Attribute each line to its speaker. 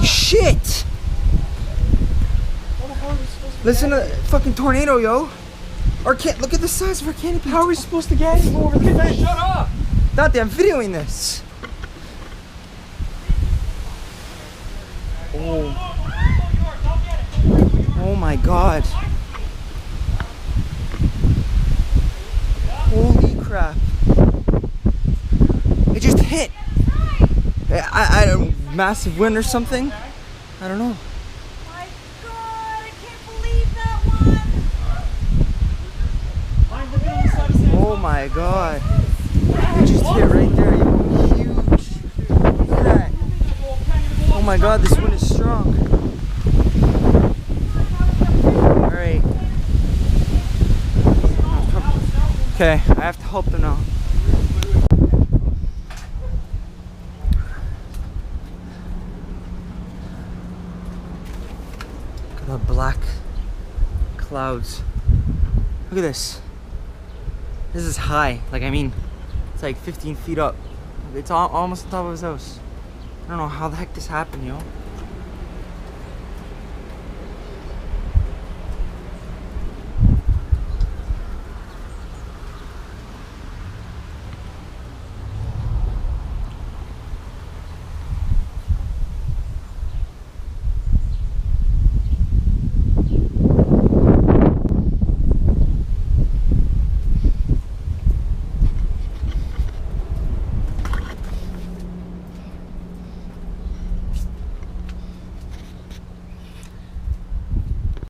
Speaker 1: shit! Listen to the fucking tornado, yo. Look at the size of our canopy.
Speaker 2: How are we supposed to get it over the fence?
Speaker 3: Shut up!
Speaker 1: Dante, I'm videoing this. Oh my god. Holy crap. It just hit. I don't, massive wind or something? I don't know.
Speaker 4: My God, I can't believe that one.
Speaker 1: Oh my god. It just hit right there, yo. Huge. Look at that. Oh my god, this wind is strong. Alright. Okay, I have to help them now. Look at the black clouds. Look at this. This is high. Like, I mean, it's like 15 feet up. It's almost on top of his house. I don't know how the heck this happened, yo.